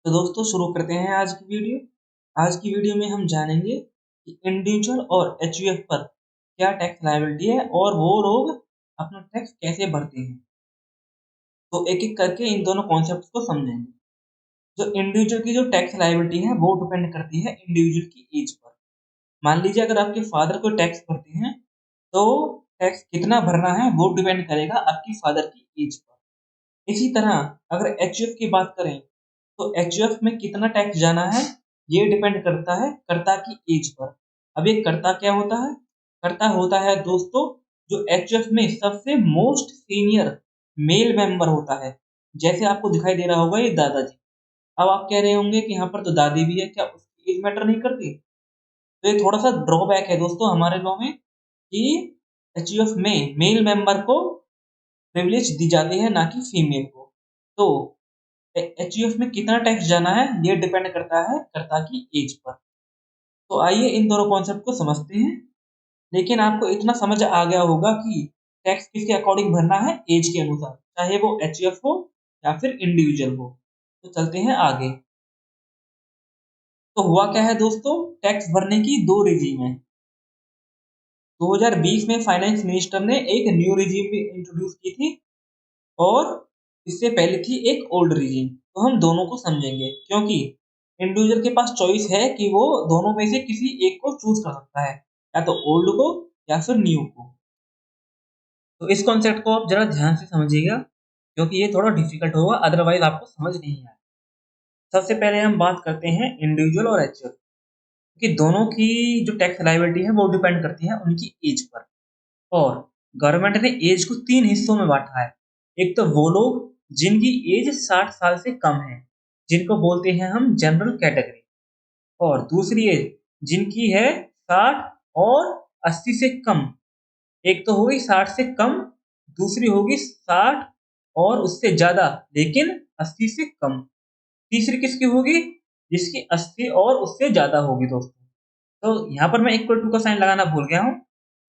तो दोस्तों शुरू करते हैं आज की वीडियो। आज की वीडियो में हम जानेंगे कि इंडिविजुअल और एचयूएफ पर क्या टैक्स लायबिलिटी है और वो लोग अपना टैक्स कैसे भरते हैं। तो एक एक करके इन दोनों कॉन्सेप्ट्स को समझेंगे। जो इंडिविजुअल की जो टैक्स लायबिलिटी है वो डिपेंड करती है इंडिविजुअल की एज पर। मान लीजिए अगर आपके फादर को टैक्स भरते हैं तो टैक्स कितना भरना है वो डिपेंड करेगा आपकी फादर की एज पर। इसी तरह अगर एचयूएफ की बात करें तो एचयूएफ में कितना टैक्स जाना है ये डिपेंड करता है कर्ता की एज पर। अब ये कर्ता क्या होता है? कर्ता होता है दोस्तों जो एचयूएफ में सबसे मोस्ट सीनियर मेल मेंबर होता है। जैसे आपको दिखाई दे रहा होगा ये दादाजी। अब आप कह रहे होंगे कि यहाँ पर तो दादी भी है, क्या उसकी एज मैटर नहीं करती? तो ये थोड़ा सा ड्रॉबैक है दोस्तों हमारे लॉ में कि एचयूएफ में मेल मेंबर को प्रिविलेज दी जाती है ना कि फीमेल को। तो एचयूएफ में कितना टैक्स जाना है ये डिपेंड करता है कर्ता की एज पर। तो आइए इन दोनों कॉन्सेप्ट को समझते हैं। लेकिन आपको इतना समझ आ गया होगा कि टैक्स किसके अकॉर्डिंग भरना है, एज के अनुसार, चाहे वो एचयूएफ हो या फिर इंडिविजुअल हो। तो चलते हैं आगे। तो हुआ क्या है दोस्तों, टैक्स भरने की दो रिजीम है। 2020 में फाइनेंस मिनिस्टर ने एक न्यू रिजीम भी इंट्रोड्यूस की थी और इससे पहले थी एक ओल्ड रिजीम। तो हम दोनों को समझेंगे क्योंकि इंडिविजुअल के पास चॉइस है कि वो दोनों में से किसी एक को चूज कर सकता है, या तो ओल्ड को या फिर न्यू को। तो इस कॉन्सेप्ट को आप जरा ध्यान से समझिएगा क्योंकि ये थोड़ा डिफिकल्ट होगा, अदरवाइज आपको समझ नहीं आए। सबसे पहले हम बात करते हैं इंडिविजुअल और एचयूएफ कि दोनों की जो टैक्स लायबिलिटी है वो डिपेंड करती है उनकी एज पर। और गवर्नमेंट ने एज को तीन हिस्सों में बांटा है। एक तो वो लोग जिनकी एज 60 साल से कम है, जिनको बोलते हैं हम जनरल कैटेगरी। और दूसरी एज जिनकी है 60 और 80 से कम। एक तो होगी 60 से कम, दूसरी होगी 60 और उससे ज्यादा लेकिन 80 से कम। तीसरी किसकी होगी? जिसकी 80 और उससे ज्यादा होगी दोस्तों। तो यहाँ पर मैं इक्वल टू का साइन लगाना भूल गया हूँ।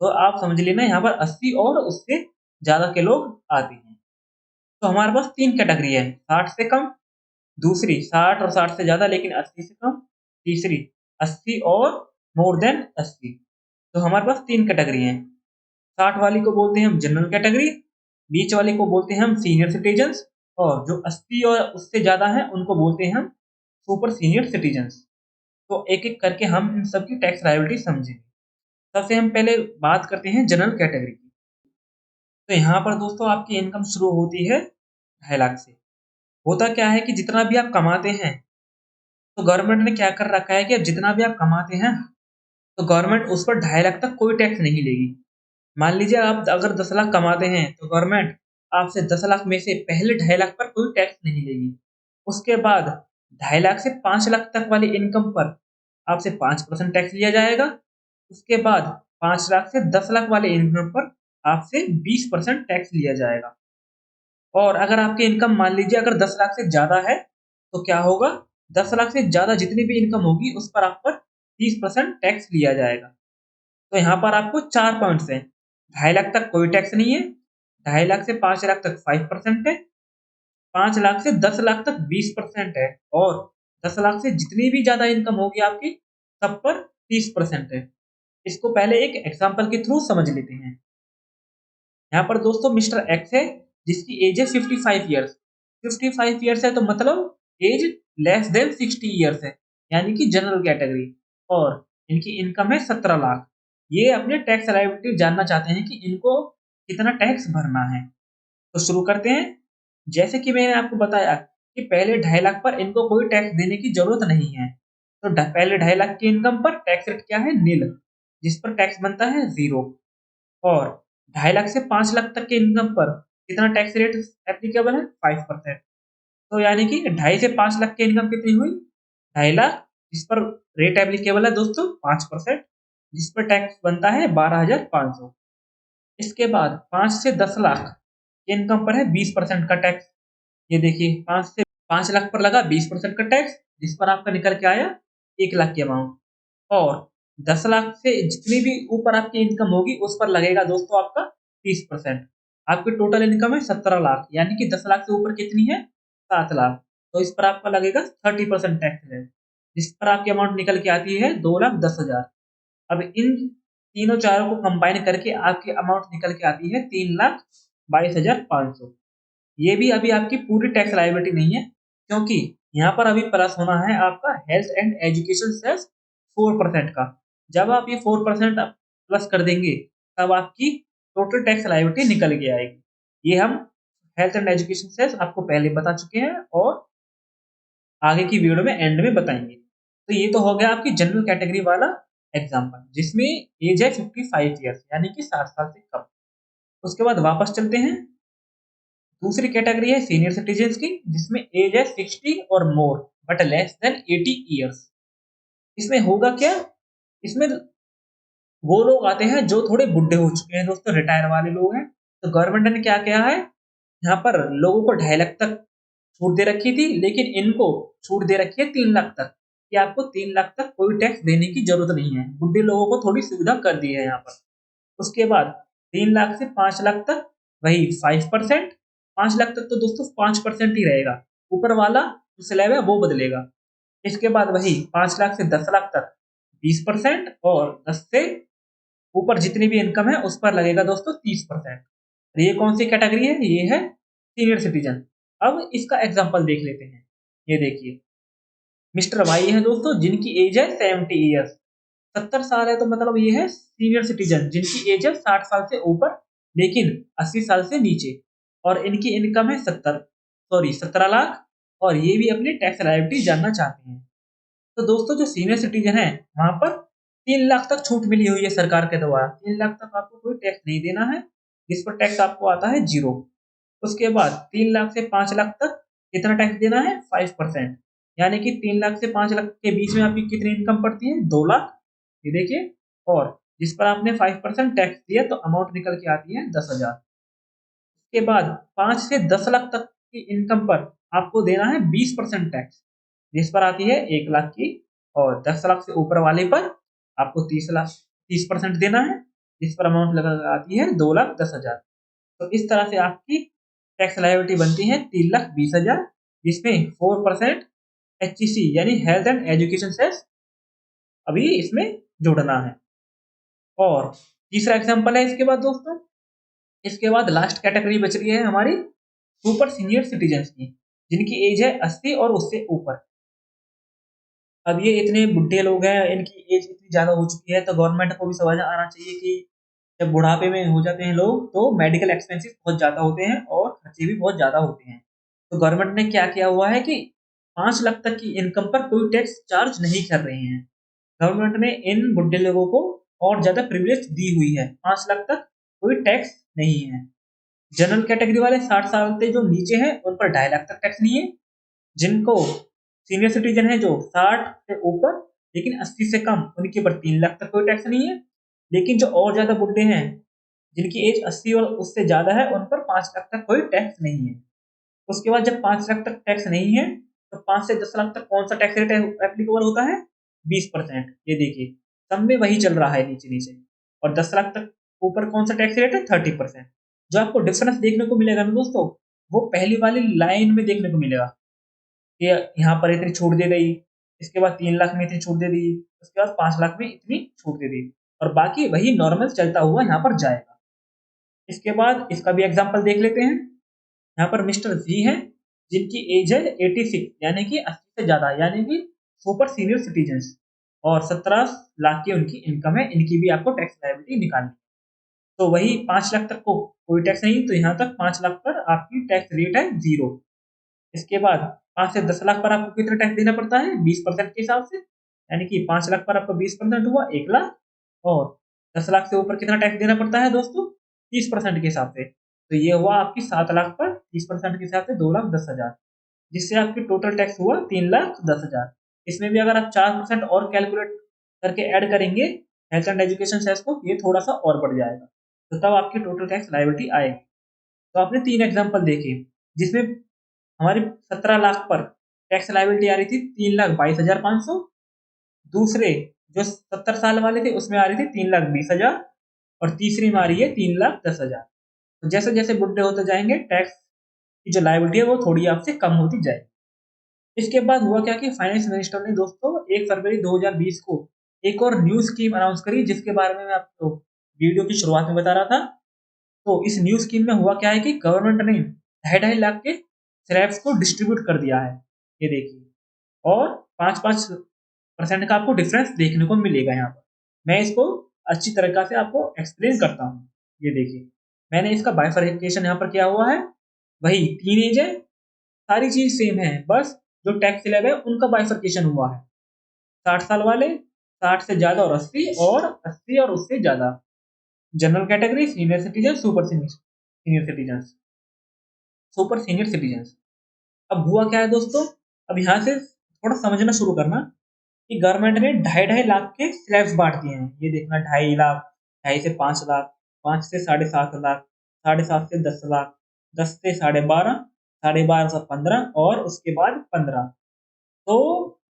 तो आप समझ लेना यहाँ पर 80 और उससे ज़्यादा के लोग आते हैं। तो हमारे पास 3 कैटेगरी है, 60 से कम, दूसरी 60 और 60 से ज़्यादा लेकिन 80 से कम, तीसरी 80 और मोर देन 80। तो हमारे पास 3 कैटेगरी हैं। 60 वाली को बोलते हैं हम जनरल कैटेगरी, बीच वाली को बोलते हैं हम सीनियर सिटीजन्स, और जो 80 और उससे ज़्यादा हैं उनको बोलते हैं हम सुपर सीनियर सिटीजन्स। तो एक-एक करके हम इन सब की टैक्स लायबिलिटी समझेंगे। सबसे हम पहले बात करते हैं जनरल कैटेगरी की। तो यहाँ पर दोस्तों आपकी इनकम शुरू होती है 2.5 लाख से। होता क्या है कि जितना भी आप कमाते हैं, तो गवर्नमेंट ने क्या कर रखा है कि अब जितना भी आप कमाते हैं तो गवर्नमेंट उस पर 2.5 लाख तक कोई टैक्स नहीं लेगी। मान लीजिए आप अगर 10 लाख कमाते हैं तो गवर्नमेंट आपसे 10 लाख में से पहले 2.5 लाख पर कोई टैक्स नहीं लेगी। उसके बाद 2.5 लाख से 5 लाख तक वाली इनकम पर आपसे 5% टैक्स लिया जाएगा। उसके बाद 5 लाख से 10 लाख वाले इनकम पर आपसे 20% टैक्स लिया जाएगा। और अगर आपकी इनकम मान लीजिए अगर 10 लाख से ज़्यादा है तो क्या होगा? 10 लाख से ज़्यादा जितनी भी इनकम होगी उस पर आप पर 30% टैक्स लिया जाएगा। तो यहाँ पर आपको 4 पॉइंट्स हैं। 2.5 लाख तक कोई टैक्स नहीं है, 2.5 लाख से 5 लाख तक 5% है, 5 लाख से 10 लाख तक 20% है, और 10 लाख से जितनी भी ज़्यादा इनकम होगी आपकी सब पर 30% है। इसको पहले एक एग्जांपल के थ्रू समझ लेते हैं। यहाँ पर दोस्तों मिस्टर एक्स है जिसकी एज है 55 ईयर्स। 55 ईयर्स है तो मतलब एज लेस देन 60 ईयर्स है, यानी कि जनरल कैटेगरी। और इनकी इनकम है 17 लाख। ये अपने टैक्स लायबिलिटी जानना चाहते हैं कि इनको कितना टैक्स भरना है। तो शुरू करते हैं। जैसे कि मैंने आपको बताया कि पहले 2.5 लाख पर इनको कोई टैक्स देने की जरूरत नहीं है। तो पहले 2.5 लाख की इनकम पर टैक्स रेट क्या है? नील, जिस पर टैक्स बनता है 0। और 2.5 लाख से 5 लाख तक के इनकम पर कितना टैक्स रेट एप्लीकेबल है? 5%। तो यानी कि 2.5 से 5 लाख की इनकम कितनी हुई? 2.5 लाख, जिस पर रेट एप्लीकेबल है दोस्तों 5%, जिस पर टैक्स बनता है 12,500। इसके बाद 5 से 10 लाख की इनकम पर है 20% का टैक्स। ये देखिए 5 से 5 लाख पर लगा 20% का टैक्स, जिस पर आपका निकल के आया 1 लाख की अमाउंट। और 10 लाख से जितनी भी ऊपर आपकी इनकम होगी उस पर लगेगा दोस्तों आपका 30%। आपकी टोटल इनकम है 17 लाख, यानी कि 10 लाख से ऊपर कितनी है? 7 लाख। तो इस पर आपका लगेगा 30% टैक्स है, जिस पर आपकी अमाउंट निकल के आती है 2,10,000। अब इन तीनों चारों को कंबाइन करके आपकी अमाउंट निकल के आती है 3,22,500। ये भी अभी आपकी पूरी टैक्स लायबिलिटी नहीं है, क्योंकि यहाँ पर अभी प्लस होना है आपका हेल्थ एंड एजुकेशन सेस 4% का। जब आप ये 4% प्लस कर देंगे, तब आपकी टोटल टैक्स लायबिलिटी निकल के आएगी। ये हम हेल्थ एंड एजुकेशन सेस आपको पहले बता चुके हैं और आगे की वीडियो में एंड में बताएंगे। तो ये तो हो गया आपकी जनरल कैटेगरी वाला एग्जाम्पल, जिसमें एज है 55 ईयर्स यानी कि 60 साल से कम। उसके बाद वापस चलते हैं, दूसरी कैटेगरी है सीनियर सिटीजन्स की, जिसमें एज है 60 और more but less than 80 years. इसमें होगा क्या, इसमें वो लोग आते हैं जो थोड़े बुढ़े हो चुके हैं दोस्तों, रिटायर वाले लोग हैं। तो गवर्नमेंट ने क्या किया है, यहाँ पर लोगों को 2.5 लाख तक छूट दे रखी थी, लेकिन इनको छूट दे रखी है 3 लाख तक, कि आपको 3 लाख तक कोई टैक्स देने की जरूरत नहीं है। बुढ़े लोगों को थोड़ी सुविधा कर दी है यहाँ पर। उसके बाद 3 लाख से 5 लाख तक वही 5%। 5 लाख तक तो दोस्तों 5% ही रहेगा, ऊपर वाला जो स्लैब है वो बदलेगा। इसके बाद वही 5 लाख से 10 लाख तक 20%, और 10 से ऊपर जितनी भी इनकम है उस पर लगेगा दोस्तों 30%। ये कौन सी कैटेगरी है, ये है सीनियर सिटीजन। अब इसका एग्जांपल देख लेते हैं। ये देखिए मिस्टर वाई है दोस्तों, जिनकी एज है 70 ईयर्स। 70 साल है तो मतलब ये है सीनियर सिटीजन जिनकी एज है 60 साल से ऊपर लेकिन 80 साल से नीचे, और इनकी इनकम है 17 लाख, और ये भी अपनी टैक्स लायबिलिटी जानना चाहते हैं। तो दोस्तों जो सीनियर सिटीजन है वहां पर 3 लाख तक छूट मिली हुई है सरकार के द्वारा। 3 लाख तक आपको कोई टैक्स नहीं देना है, जिस पर टैक्स आपको आता है 0। उसके बाद 3 लाख से 5 लाख तक कितना टैक्स देना है, 5%। यानी कि 3 लाख से 5 लाख के बीच में आपकी कितनी इनकम पड़ती है, 2 लाख। ये देखिए, और जिस पर आपने 5% टैक्स दिया तो अमाउंट निकल के आती है 10,000। के बाद 5 से 10 लाख तक की इनकम पर आपको देना है 20% टैक्स, जिस पर आती है 1 लाख की, और 10 लाख से ऊपर वाले पर आपको 30% देना है, जिस पर अमाउंट लगा आती है 2,10,000। तो इस तरह से आपकी टैक्स लायबिलिटी बनती है 3,20,000, जिसमें 4% HEC यानी हेल्थ एंड एजुकेशन सेस अभी इसमें जोड़ना है। और तीसरा एग्जांपल है इसके बाद दोस्तों, इसके बाद लास्ट कैटेगरी बच रही है हमारी सुपर सीनियर सिटीजन्स की, जिनकी एज है 80 और उससे ऊपर। अब ये इतने बुढ़े लोग हैं, इनकी एज इतनी ज्यादा हो चुकी है, तो गवर्नमेंट को भी समझ आना चाहिए कि जब बुढ़ापे में हो जाते हैं लोग तो मेडिकल एक्सपेंसेस बहुत ज्यादा होते हैं और खर्चे भी बहुत ज्यादा होते हैं। तो गवर्नमेंट ने क्या किया हुआ है कि 5 लाख तक की इनकम पर कोई टैक्स चार्ज नहीं कर रहे हैं। गवर्नमेंट ने इन बुढ़े लोगों को और ज्यादा प्रिविलेज दी हुई है, 5 लाख तक कोई टैक्स नहीं है। जनरल कैटेगरी वाले 60 साल से जो नीचे हैं उन पर 2.5 लाख तक टैक्स नहीं है। जिनको सीनियर सिटीजन है जो 60 से ऊपर लेकिन 80 से कम, उनके ऊपर 3 लाख तक कोई टैक्स नहीं है। लेकिन जो और ज्यादा बुढ़े हैं, जिनकी एज 80 और उससे ज्यादा है, उन पर 5 लाख तक कोई टैक्स नहीं है। उसके बाद जब 5 लाख तक टैक्स नहीं है, तो 5 से 10 लाख तक कौन सा टैक्स रेट एप्लीकेबल होता है, 20%। ये देखिए सब में वही चल रहा है नीचे नीचे। और 10 लाख तक ऊपर कौन सा टैक्स रेट है, 30%। जो आपको डिफरेंस देखने को मिलेगा ना दोस्तों, वो पहली वाली लाइन में देखने को मिलेगा कि यहाँ पर इतनी छूट दे दी, इसके बाद 3 लाख में इतनी छूट दे दी, उसके बाद 5 लाख में इतनी छूट दे दी, और बाकी वही नॉर्मल चलता हुआ यहाँ पर जाएगा। इसके बाद इसका भी एग्जाम्पल देख लेते हैं। यहाँ पर मिस्टर जी हैं, जिनकी एज है 86 यानी कि 80 से ज्यादा, यानी कि सुपर सीनियर सिटीजन, और 17 लाख की उनकी इनकम है। इनकी भी आपको टैक्स लायबिलिटी निकालनी है। तो वही 5 लाख तक को कोई टैक्स नहीं, तो यहाँ तक 5 लाख पर आपकी टैक्स रेट है 0। इसके बाद 5 से 10 लाख पर आपको कितना टैक्स देना पड़ता है, 20% के हिसाब से, यानी कि 5 लाख पर आपका 20% हुआ 1 लाख, और 10 लाख से ऊपर कितना टैक्स देना पड़ता है दोस्तों, 30% के हिसाब से। तो ये हुआ आपकी 7 लाख पर 30% के हिसाब से 2,10,000, जिससे आपकी टोटल टैक्स हुआ 3,10,000। इसमें भी अगर आप 4% और कैलकुलेट करके ऐड करेंगे हेल्थ एंड एजुकेशन सेस को, ये थोड़ा सा और बढ़ जाएगा, तो तब आपकी टोटल टैक्स लायबिलिटी आएगी। तो आपने 3 एग्जाम्पल देखे, जिसमें हमारी 17 लाख पर टैक्स लायबिलिटी आ रही थी 3,22,500। दूसरे जो 70 साल वाले थे उसमें आ रही थी 3,20,000, और तीसरी में आ रही है 3,10,000। तो जैसे जैसे बुढ़े होते जाएंगे टैक्स की जो लायबिलिटी है वो थोड़ी आपसे कम होती जाएगी। इसके बाद हुआ क्या कि फाइनेंस मिनिस्टर ने दोस्तों 1 फरवरी 2020 को एक और न्यू स्कीम अनाउंस करी, जिसके बारे में मैं आपको वीडियो की शुरुआत में बता रहा था। तो इस न्यू स्कीम में हुआ क्या है कि गवर्नमेंट ने 2.5 लाख के स्लैब्स को डिस्ट्रीब्यूट कर दिया है, ये देखिए। और 5-5% का आपको डिफरेंस देखने को मिलेगा यहाँ पर। मैं इसको अच्छी तरीका से आपको एक्सप्लेन करता हूँ। ये देखिए, मैंने इसका बाइफरकेशन यहाँ पर किया हुआ है। वही तीन एज है, सारी चीज सेम है, बस जो टैक्स स्लैब है उनका बाइफरकेशन हुआ है। 60 साल वाले, 60 से ज्यादा और 80, और 80 और उससे ज्यादा। General category, senior citizen, super senior senior citizen, super senior citizen. अब हुआ क्या है दोस्तों, अब यहाँ से थोड़ा समझना शुरू करना कि गवर्नमेंट ने 2.5-2.5 लाख के स्लैब्स बांट दिए हैं। ये देखना, 2.5 लाख, 2.5 से 5 लाख, 5 से 7.5 लाख, 7.5 से 10 लाख, 10 से 12.5, 12.5 से 15, और उसके बाद 15। तो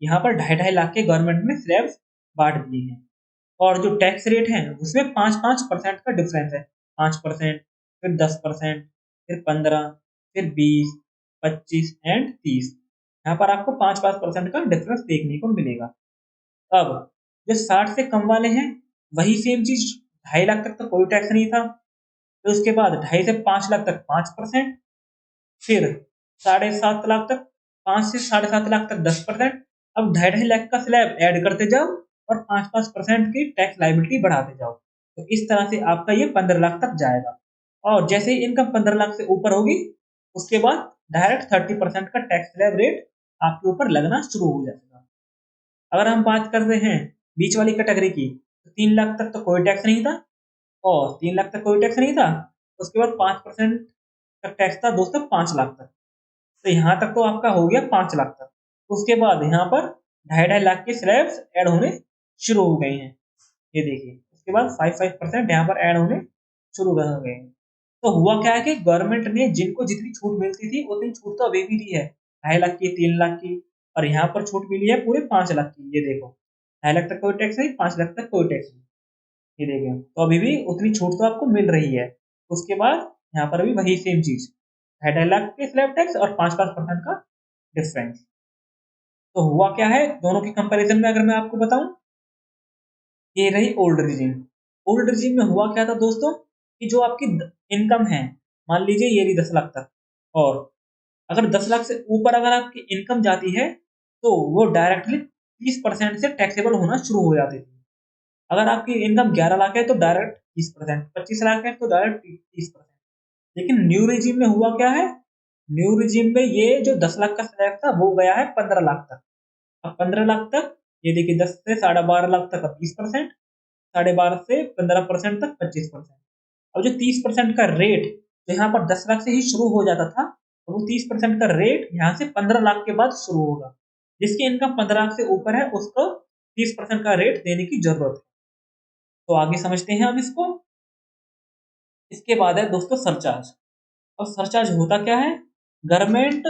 यहाँ पर 2.5-2.5 लाख के गवर्नमेंट ने स्लैब्स बांट दिए हैं। और जो टैक्स रेट है उसमें 5-5% का डिफरेंस है। 5%, फिर 10%, फिर 15, फिर 20, 25 एंड 30। यहाँ पर आपको 5-5% का डिफरेंस देखने को मिलेगा। अब जो 60 से कम वाले हैं, वही सेम चीज, 2.5 लाख तक तो कोई टैक्स नहीं था। फिर उसके बाद 2.5 से 5 लाख तक 5%, फिर 7.5 लाख तक, 5 से 7.5 लाख तक 10%। अब 2.5-2.5 लाख का स्लैब ऐड करते जाओ और 5-5% की टैक्स लाइबिलिटी बढ़ाते जाओ। तो इस तरह से आपका ये 15 लाख तक जाएगा। और जैसे ही इनकम 15 लाख से ऊपर होगी, उसके बाद डायरेक्ट 30% का टैक्स स्लैब रेट आपके ऊपर लगना शुरू हो जाएगा। अगर हम बात करते हैं बीच वाली कैटेगरी की, तो 3 लाख तक तो कोई टैक्स नहीं था, और 3 लाख तक कोई टैक्स नहीं था। उसके बाद 5% का टैक्स था दोस्तों 5 लाख तक। तो यहाँ तक तो आपका हो गया 5 लाख तक। उसके बाद यहाँ पर 2.5-2.5 लाख के स्लैब्स ऐड होने शुरू हो गए हैं, ये देखिए। उसके बाद 5-5% यहाँ पर ऐड होने शुरू हो गए हैं। तो हुआ क्या है कि गवर्नमेंट ने जिनको जितनी छूट मिलती थी उतनी छूट तो अभी भी दी है, 2.5 लाख की, 3 लाख की। और यहाँ पर छूट मिली है पूरे 5 लाख की, ये देखो। 2.5 लाख तक कोई टैक्स नहीं, 5 लाख तक कोई टैक्स नहीं, ये देखिए। तो अभी भी उतनी छूट तो आपको मिल रही है। उसके बाद यहाँ पर भी वही सेम चीज, 2.5 लाख के स्लैब टैक्स और 5-5% का डिफरेंस। तो हुआ क्या है दोनों के कंपैरिजन में, अगर मैं आपको बताऊं, ये रही ओल्ड रिजीम। ओल्ड रिजीम में हुआ क्या था दोस्तों, कि जो आपकी इनकम है, मान लीजिए ये रही 10 लाख तक, और अगर 10 लाख से ऊपर अगर आपकी इनकम जाती है, तो वो डायरेक्टली 30% से टैक्सेबल होना शुरू हो जाती थी। अगर आपकी इनकम 11 लाख है तो डायरेक्ट 30%, 25 लाख है तो डायरेक्ट 30%। लेकिन न्यू रिजीम में हुआ क्या है, न्यू रिजीम में ये जो 10 लाख का स्लैब था वो गया है 15 लाख तक। अब 15 लाख तक, ये देखिए, 10 से 12.5 लाख तक अब 20%, 12.5 से 15% तक 25%। अब जो 30% का रेट जो यहाँ पर 10 लाख से ही शुरू हो जाता था, तो वो 30% का रेट यहाँ से 15 लाख के बाद शुरू होगा। जिसकी इनकम 15 लाख से ऊपर है उसको 30% का रेट देने की जरूरत है। तो आगे समझते हैं अब इसको। इसके बाद है दोस्तों सरचार्ज। अब सरचार्ज होता क्या है, गवर्नमेंट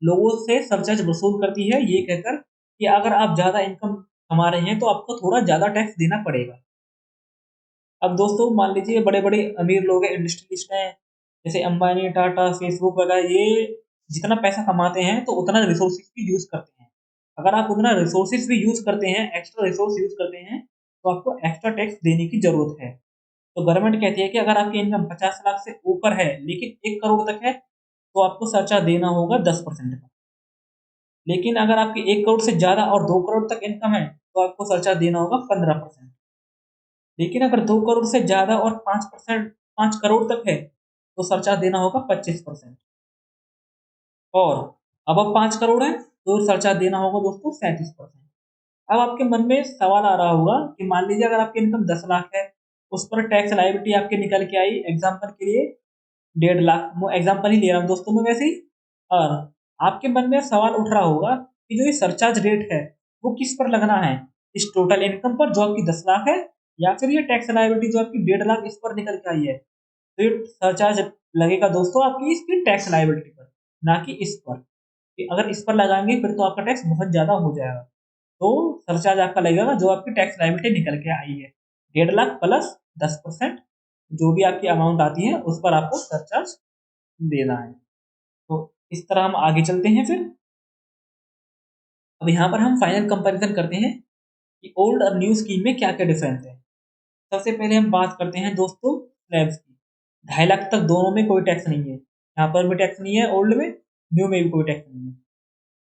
लोगों से सरचार्ज वसूल करती है ये कहकर कि अगर आप ज्यादा इनकम कमा रहे हैं तो आपको थोड़ा ज्यादा टैक्स देना पड़ेगा। अब दोस्तों मान लीजिए बड़े बड़े अमीर लोग हैं, इंडस्ट्रियलिस्ट हैं, जैसे अंबानी, टाटा, फेसबुक वगैरह, ये जितना पैसा कमाते हैं तो उतना रिसोर्सेज भी यूज करते हैं। अगर आप उतना रिसोर्सेज भी यूज करते हैं, एक्स्ट्रा रिसोर्स यूज करते हैं, तो आपको एक्स्ट्रा टैक्स देने की जरूरत है। तो गवर्नमेंट कहती है कि अगर आपकी इनकम 50 लाख से ऊपर है लेकिन 1 करोड़ तक है, तो आपको सरचार्ज देना होगा 10% का। लेकिन अगर आपकी 1 करोड़ से ज्यादा और 2 करोड़ तक इनकम है, तो आपको सरचार्ज देना होगा 15%। लेकिन अगर 2 करोड़ से ज्यादा और 5%, 5 करोड़ तक है, तो सरचार्ज देना होगा 25%। और अब 5 करोड़ है तो सरचार्ज देना होगा दोस्तों 37%। अब आपके मन में सवाल आ रहा होगा कि मान लीजिए अगर आपकी इनकम 10 लाख है, उस पर टैक्स लायबिलिटी आपके निकल के आई, एग्जाम्पल के लिए 1.5 लाख, मैं एग्जाम्पल ही ले रहा हूँ दोस्तों मैं वैसे ही। और आपके मन में सवाल उठ रहा होगा कि जो ये सरचार्ज रेट है वो किस पर लगना है, इस टोटल इनकम पर जो आपकी 10 लाख है, या फिर ये टैक्स लायबिलिटी जो आपकी 1.5 लाख इस पर निकल के आई है। तो ये सरचार्ज लगेगा दोस्तों आपकी इसकी टैक्स लायबिलिटी पर, ना कि इस पर। कि अगर इस पर लगाएंगे फिर तो आपका टैक्स बहुत ज्यादा हो जाएगा। तो सरचार्ज आपका लगेगा जो आपकी टैक्स लायबिलिटी निकल के आई है, 1.5 लाख प्लस 10%, जो भी आपकी अमाउंट आती है उस पर आपको सरचार्ज देना है। तो इस तरह हम आगे चलते हैं फिर। अब यहाँ पर हम फाइनल कंपैरिजन करते हैं कि ओल्ड और न्यू स्कीम में क्या क्या डिफरेंस है। सबसे पहले हम बात करते हैं दोस्तों स्लैब्स की। 2.5 लाख तक दोनों में कोई टैक्स नहीं है, यहाँ पर भी टैक्स नहीं है ओल्ड में, न्यू में भी कोई टैक्स नहीं है।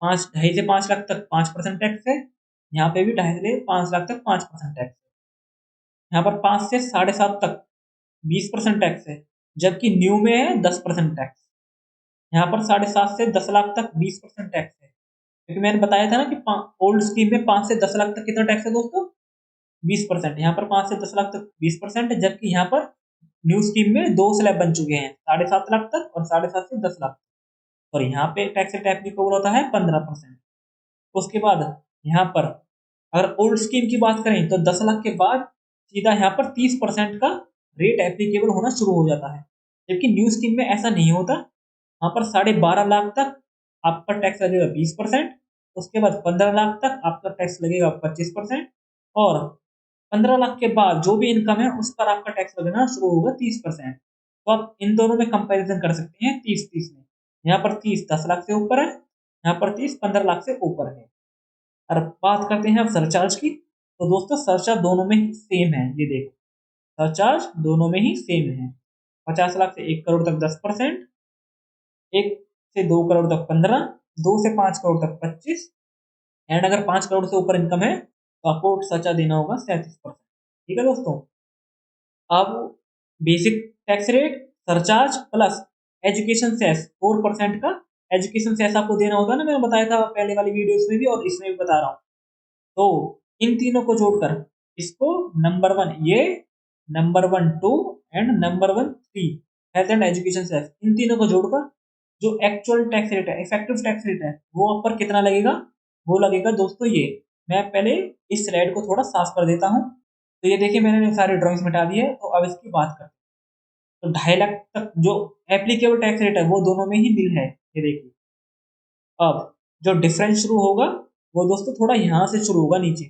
2.5 से 5 लाख तक 5% टैक्स है, यहाँ पे भी 2.5 से 5 लाख तक 5% टैक्स है। यहाँ पर 5 से 7.5 तक 20% टैक्स है, जबकि न्यू में है 10% टैक्स। यहाँ पर 7.5 से 10 लाख तक 20% टैक्स है, क्योंकि मैंने बताया था ना कि ओल्ड स्कीम में 5 से 10 लाख तक कितना टैक्स है दोस्तों, 20%। यहाँ पर 5 से 10 लाख तक 20% है, जबकि यहाँ पर न्यू स्कीम में 2 स्लैब बन चुके हैं, 7.5 लाख तक और 7.5 से 10 लाख, और यहाँ पे टैक्स रेट एप्लीकेबल होता है 15%। उसके बाद यहाँ पर अगर ओल्ड स्कीम की बात करें तो 10 लाख के बाद सीधा यहाँ पर 30% का रेट एप्लीकेबल होना शुरू हो जाता है, जबकि न्यू स्कीम में ऐसा नहीं होता। यहाँ पर 12.5 लाख तक आपका टैक्स लगेगा 20%, उसके बाद 15 लाख तक आपका टैक्स लगेगा 25%, और 15 लाख के बाद जो भी इनकम है उस पर आपका टैक्स लगना शुरू होगा 30%। तो आप इन दोनों में कंपैरिजन कर सकते हैं 30-30 में। यहाँ पर 30 10 लाख से ऊपर है, यहाँ पर 30 15 लाख से ऊपर है। और बात करते हैं अब सरचार्ज की, तो दोस्तों सरचार्ज दोनों में ही सेम है, ये देखो सरचार्ज दोनों में ही सेम है। 50 लाख से 1 करोड़ तक 10%, 1 से 2 करोड़ तक 15, 2 से 5 करोड़ तक 25, एंड अगर 5 करोड़ से ऊपर इनकम है तो आपको सरचार्ज देना होगा 37%। ठीक है दोस्तों। अब basic tax rate, surcharge plus education cess 4% का एजुकेशन सेस आपको देना होगा ना, मैंने बताया था पहले वाली वीडियोस में भी और इसमें भी बता रहा हूँ। तो इन तीनों को जोड़कर इसको नंबर 1 ये, number 1 2 and number 1 3 health and education cess, इन तीनों को जोड़कर जो एक्चुअल टैक्स रेट है, इफेक्टिव टैक्स रेट है, वो आप पर कितना लगेगा, वो लगेगा दोस्तों ये। मैं पहले इस स्लाइड को थोड़ा साफ कर देता हूँ। तो ये देखिए मैंने सारे ड्रॉइंग्स मिटा दिए, तो अब इसकी बात करते हैं। तो 2.5 लाख तक जो एप्लीकेबल टैक्स रेट है वो दोनों में ही मिल है, ये देखिए। अब जो डिफरेंस शुरू होगा वो दोस्तों थोड़ा यहाँ से शुरू होगा नीचे।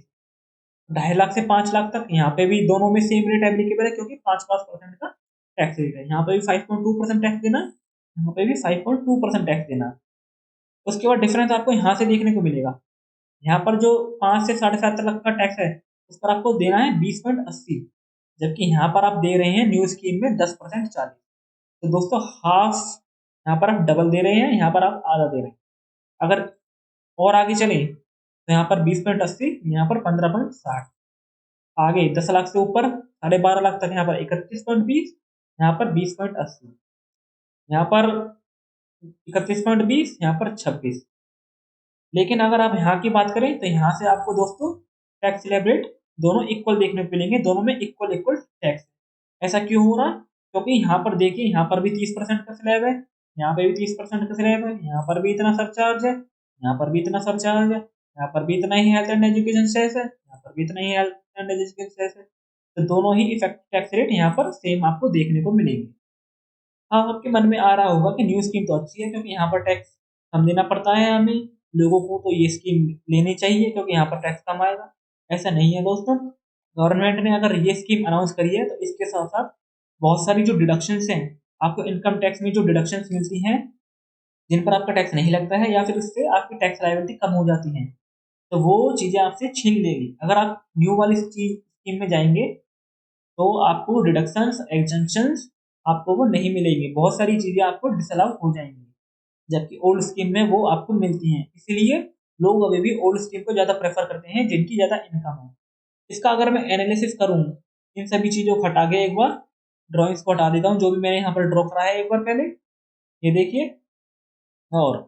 2.5 लाख से 5 लाख तक यहाँ पे भी दोनों में सेम रेट एप्लीकेबल है, क्योंकि 5% का टैक्स रेट है। यहाँ पे भी 5.2% टैक्स देना, यहाँ पे भी 5.2% टैक्स देना। उसके बाद डिफरेंस आपको यहाँ से देखने को मिलेगा। यहाँ पर जो 5 से 7.5 लाख का टैक्स है उस पर आपको देना है 20.80, जबकि यहाँ पर आप दे रहे हैं न्यू स्कीम में 10% 40। तो दोस्तों हाफ यहाँ पर आप डबल दे रहे हैं, यहाँ पर आप आधा दे रहे हैं। अगर और आगे चले तो यहाँ पर 20.80, यहाँ पर 15.60। आगे 10 लाख से ऊपर 12.5 लाख तक यहाँ पर 31.20, यहाँ पर 20.80, यहाँ पर 31.20, यहाँ पर 26। लेकिन अगर आप यहाँ की बात करें तो यहाँ से आपको दोस्तों टैक्स स्लैब रेट दोनों इक्वल देखने को मिलेंगे, दोनों में इक्वल इक्वल टैक्स। ऐसा क्यों हो रहा, क्योंकि यहाँ पर देखिए यहाँ पर भी 30% का स्लैब है, यहाँ पे भी 30% का स्लैब है, यहाँ पर भी इतना सरचार्ज है, यहाँ पर भी इतना सरचार्ज है, यहाँ पर भी इतना ही हेल्थ एंड एजुकेशन सेस है, यहाँ पर भी इतना ही हेल्थ एंड एजुकेशन सेस है। तो दोनों ही इफेक्टिव टैक्स रेट यहाँ पर सेम आपको देखने को मिलेंगे। हाँ आपके मन में आ रहा होगा कि न्यू स्कीम तो अच्छी है क्योंकि यहाँ पर टैक्स कम देना पड़ता है हमें लोगों को, तो ये स्कीम लेनी चाहिए क्योंकि यहाँ पर टैक्स कम आएगा। ऐसा नहीं है दोस्तों, गवर्नमेंट ने अगर ये स्कीम अनाउंस करी है तो इसके साथ साथ बहुत सारी जो डिडक्शंस हैं, आपको इनकम टैक्स में जो डिडक्शंस मिलती हैं जिन पर आपका टैक्स नहीं लगता है या फिर उससे आपकी टैक्स लायबिलिटी कम हो जाती है, तो वो चीज़ें आपसे छीन लेगी। अगर आप न्यू वाली चीज स्कीम में जाएंगे तो आपको डिडक्शंस एग्जेंशंस आपको वो नहीं मिलेंगी, बहुत सारी चीज़ें आपको डिसअलाउ हो जाएंगी, जबकि ओल्ड स्कीम में वो आपको मिलती हैं। इसीलिए लोग अभी भी ओल्ड स्कीम को ज़्यादा प्रेफर करते हैं जिनकी ज़्यादा इनकम है। इसका अगर मैं एनालिसिस करूँ इन सभी चीज़ों को हटा के, एक बार ड्राइंग्स को हटा देता हूँ जो भी मैंने यहाँ पर ड्रॉ करा है एक बार पहले, ये देखिए। और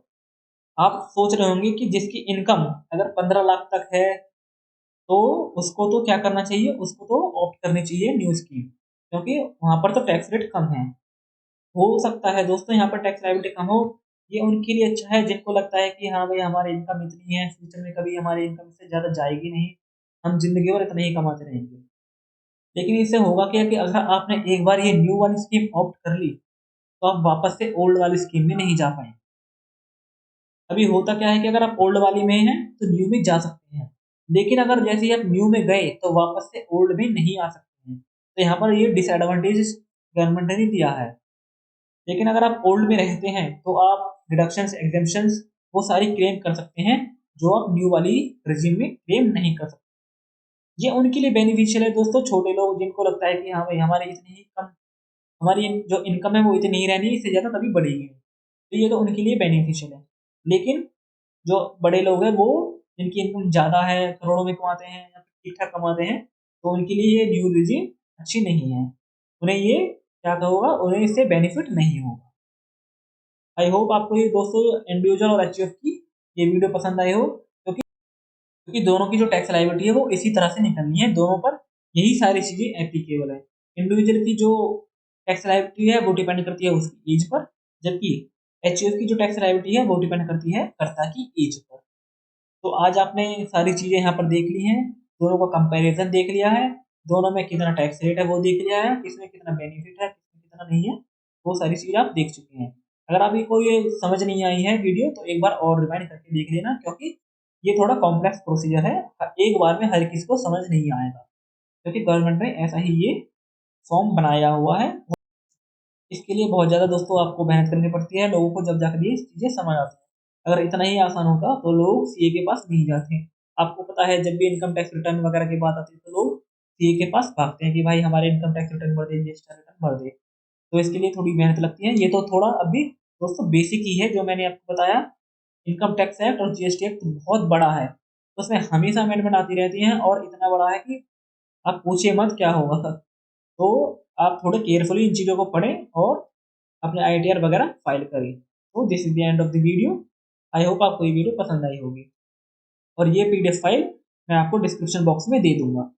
आप सोच रहे होंगे कि जिसकी इनकम अगर 15 लाख तक है तो उसको तो क्या करना चाहिए, उसको तो ऑप्ट करनी चाहिए न्यू स्कीम, क्योंकि वहां पर तो टैक्स रेट कम है। हो सकता है दोस्तों यहाँ पर टैक्स लायबिलिटी कम हो, ये उनके लिए अच्छा है जिनको लगता है कि हाँ भाई हमारी इनकम इतनी है, फ्यूचर में कभी हमारी इनकम से ज़्यादा जाएगी नहीं, हम जिंदगी भर इतना ही कमाते रहेंगे। लेकिन इससे होगा क्या कि अगर आपने एक बार ये न्यू वाली स्कीम ऑप्ट कर ली तो आप वापस से ओल्ड वाली स्कीम में नहीं जा पाएंगे। अभी होता क्या है कि अगर आप ओल्ड वाली में हैं तो न्यू में जा सकते हैं, लेकिन अगर जैसे ही आप न्यू में गए तो वापस से ओल्ड में नहीं आ सकते हैं। तो यहाँ पर ये डिसएडवांटेज गवर्नमेंट ने दिया है। लेकिन अगर आप ओल्ड में रहते हैं तो आप डिडक्शंस एग्जेम्पशंस वो सारी क्लेम कर सकते हैं जो आप न्यू वाली रिजीम में क्लेम नहीं कर सकते। ये उनके लिए बेनिफिशियल है दोस्तों, छोटे लोग जिनको लगता है कि हाँ भाई हमारे इतनी ही कम, हमारी जो इनकम है वो इतनी ही रहनी है, इससे ज़्यादा कभी बढ़ेगी नहीं। तो ये तो उनके लिए बेनिफिशियल है। लेकिन जो बड़े लोग हैं वो, जिनकी इनकम ज़्यादा है, करोड़ों में कमाते हैं या ठीक ठाक कमाते हैं, तो उनके लिए ये न्यू रिजीम अच्छी नहीं है। उन्हें ये क्या होगा, उन्हें इससे बेनिफिट नहीं होगा। आई होप आपको ये दोस्तों इंडिविजुअल और एचयूएफ की ये वीडियो पसंद आई हो, क्योंकि दोनों की जो टैक्स लायबिलिटी है वो इसी तरह से निकलनी है, दोनों पर यही सारी चीजें एप्लीकेबल है। इंडिविजुअल की जो टैक्स लायबिलिटी है वो डिपेंड करती है उसकी एज पर, जबकि एचयूएफ की जो टैक्स लायबिलिटी है वो डिपेंड करती है कर्ता की एज पर। तो आज आपने सारी चीजें यहाँ पर देख ली हैं, दोनों का कंपैरिजन देख लिया है, दोनों में कितना टैक्स रेट है वो देख लिया है, किसमें कितना बेनिफिट है किसमें कितना नहीं है, वो सारी चीजें आप देख चुके हैं। अगर आपको कोई ये समझ नहीं आई है वीडियो तो एक बार और रिवाइंड करके देख लेना, क्योंकि ये थोड़ा कॉम्प्लेक्स प्रोसीजर है, एक बार में हर किसी को समझ नहीं आएगा, क्योंकि गवर्नमेंट ने ऐसा ही ये फॉर्म बनाया हुआ है। इसके लिए बहुत ज़्यादा दोस्तों आपको मेहनत करनी पड़ती है, लोगों को जब जाकर ये चीज़ें समझ आती हैं। अगर इतना ही आसान होता तो लोग सीए के पास नहीं जाते। आपको पता है जब भी इनकम टैक्स रिटर्न वगैरह की बात आती है तो लोग सीए के पास भागते हैं कि भाई हमारे इनकम टैक्स रिटर्न भर दे, जीएसटी रिटर्न भर दे। तो इसके लिए थोड़ी मेहनत लगती है। ये तो थोड़ा अभी दोस्तों बेसिक ही है जो मैंने आपको बताया। इनकम टैक्स एक्ट और जीएसटी एक्ट बहुत बड़ा है, तो उसमें हमेशा अमेंडमेंट आती रहती हैं, और इतना बड़ा है कि आप पूछिए मत क्या होगा। तो आप थोड़े केयरफुली इन चीज़ों को पढ़ें और अपने आईटीआर वगैरह फाइल करें। तो this is the end of the video. I hope आपको ये वीडियो पसंद आई होगी, और ये पीडीएफ फाइल मैं आपको डिस्क्रिप्शन बॉक्स में दे दूंगा।